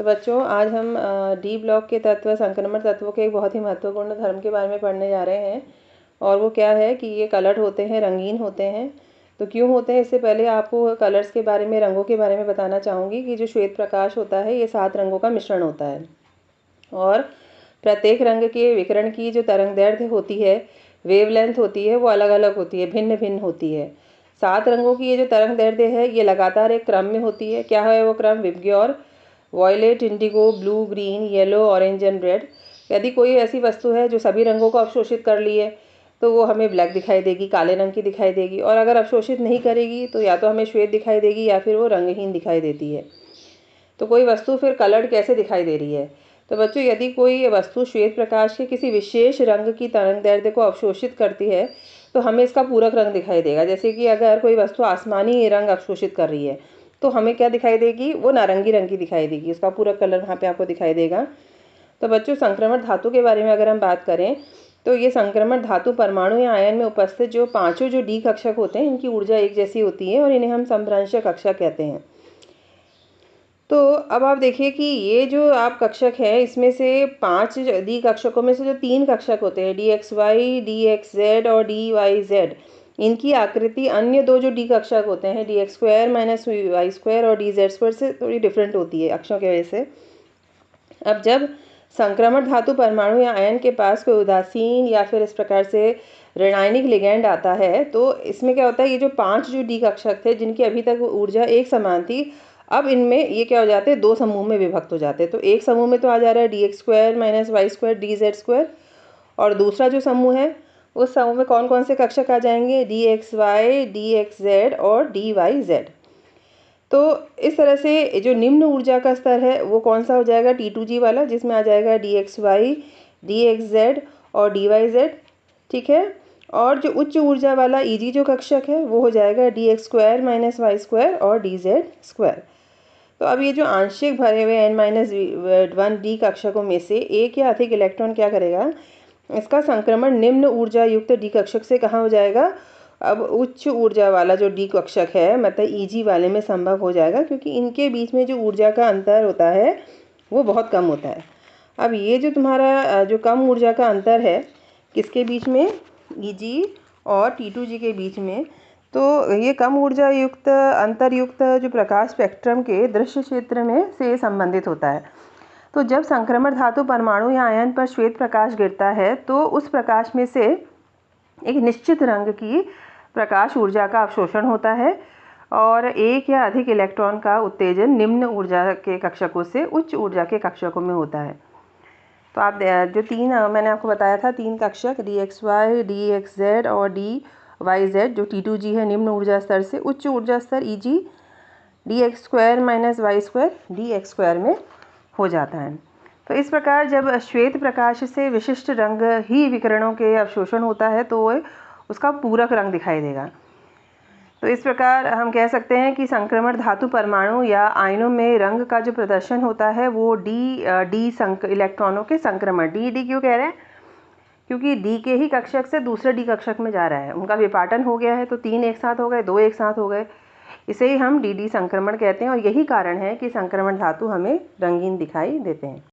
तो बच्चों आज हम डी ब्लॉक के तत्व संक्रमण तत्वों के एक बहुत ही महत्वपूर्ण धर्म के बारे में पढ़ने जा रहे हैं। और वो क्या है कि ये कलर्ड होते हैं, रंगीन होते हैं। तो क्यों होते हैं, इससे पहले आपको कलर्स के बारे में, रंगों के बारे में बताना चाहूँगी कि जो श्वेत प्रकाश होता है ये 7 रंगों का मिश्रण होता है। और प्रत्येक रंग के विकिरण की जो तरंगदैर्घ्य होती है, वेवलेंथ होती है, वो अलग अलग होती है, भिन्न भिन्न होती है। 7 रंगों की ये जो तरंगदैर्घ्य है ये लगातार एक क्रम में होती है। क्या है वो क्रम? VIBGYOR, violet, indigo, blue, green, yellow, orange and red. यदि कोई ऐसी वस्तु है जो सभी रंगों को अवशोषित कर ली है तो वो हमें ब्लैक दिखाई देगी, काले रंग की दिखाई देगी। और अगर अवशोषित नहीं करेगी तो या तो हमें श्वेत दिखाई देगी या फिर वो रंगहीन दिखाई देती है। तो कोई वस्तु फिर कलर्ड कैसे दिखाई दे रही है? तो बच्चों, यदि कोई वस्तु श्वेत प्रकाश के किसी विशेष रंग की तरंगदैर्घ्य को अवशोषित करती है तो हमें इसका पूरक रंग दिखाई देगा। जैसे कि अगर कोई वस्तु आसमानी रंग अवशोषित कर रही है तो हमें क्या दिखाई देगी? वो नारंगी रंग की दिखाई देगी, उसका पूरक कलर वहाँ पे आपको दिखाई देगा। तो बच्चों, संक्रमण धातु के बारे में अगर हम बात करें तो ये संक्रमण धातु परमाणु या आयन में उपस्थित जो पांचों जो डी कक्षक होते हैं इनकी ऊर्जा एक जैसी होती है और इन्हें हम समभ्रंश कक्षक कहते हैं। तो अब आप देखिए कि ये जो आप कक्षक है इसमें से 5 डी कक्षकों में से जो 3 कक्षक होते हैं, d x Y, D x Z और डी वाई जेड, इनकी आकृति अन्य 2 जो डी कक्षक होते हैं, d x square minus y square और डी जेड स्क्वायर, से थोड़ी डिफरेंट होती है अक्षों की वजह से। अब जब संक्रमण धातु परमाणु या आयन के पास कोई उदासीन या फिर इस प्रकार से ऋणायनिक लिगैंड आता है तो इसमें क्या होता है, ये जो 5 जो डी कक्षक थे जिनकी अभी तक ऊर्जा एक समान थी, अब इनमें ये क्या हो जाते हैं, 2 समूह में विभक्त हो जाते हैं। तो एक समूह में तो आ जा रहा है d x square minus y square d z square, और दूसरा जो समूह है उस समूह में कौन कौन से कक्षक आ जाएंगे? D x Y, D x Z और डी वाई जेड। तो इस तरह से जो निम्न ऊर्जा का स्तर है वो कौन सा हो जाएगा? T2G वाला, जिसमें आ जाएगा d x Y, D x Z और डी वाई जेड। ठीक है। और जो उच्च ऊर्जा वाला EG जो कक्षक है वो हो जाएगा d x square minus y square और डी जेड स्क्वायर। तो अब ये जो आंशिक भरे हुए n-1 डी कक्षकों में से एक या अधिक इलेक्ट्रॉन क्या करेगा, इसका संक्रमण निम्न ऊर्जा युक्त डी कक्षक से कहाँ हो जाएगा? अब उच्च ऊर्जा वाला जो डी कक्षक है मतलब EG वाले में संभव हो जाएगा, क्योंकि इनके बीच में जो ऊर्जा का अंतर होता है वो बहुत कम होता है। अब ये जो तुम्हारा जो कम ऊर्जा का अंतर है किसके बीच में? EG और T2G के बीच में। तो ये कम ऊर्जा युक्त अंतर युक्त जो प्रकाश स्पेक्ट्रम के दृश्य क्षेत्र में से संबंधित होता है। तो जब संक्रमण धातु परमाणु या आयन पर श्वेत प्रकाश गिरता है तो उस प्रकाश में से एक निश्चित रंग की प्रकाश ऊर्जा का अवशोषण होता है और एक या अधिक इलेक्ट्रॉन का उत्तेजन निम्न ऊर्जा के कक्षकों से उच्च ऊर्जा के कक्षकों में होता है। तो आप जो 3 मैंने आपको बताया था, 3 कक्षक D x Y, D x Z और डी वाई जेड, जो T2G है निम्न ऊर्जा स्तर से उच्च ऊर्जा स्तर EG d x square minus y square d x square में हो जाता है। तो इस प्रकार जब श्वेत प्रकाश से विशिष्ट रंग ही विकिरणों के अवशोषण होता है तो उसका पूरक रंग दिखाई देगा। तो इस प्रकार हम कह सकते हैं कि संक्रमण धातु परमाणु या आयनों में रंग का जो प्रदर्शन होता है वो डी इलेक्ट्रॉनों के संक्रमण, डी क्यों कह रहे हैं? क्योंकि डी के ही कक्षक से दूसरे डी कक्षक में जा रहा है, उनका विपाटन हो गया है तो 3 एक साथ हो गए, 2 एक साथ हो गए, इसे ही हम डी संक्रमण कहते हैं। और यही कारण है कि संक्रमण धातु हमें रंगीन दिखाई देते हैं।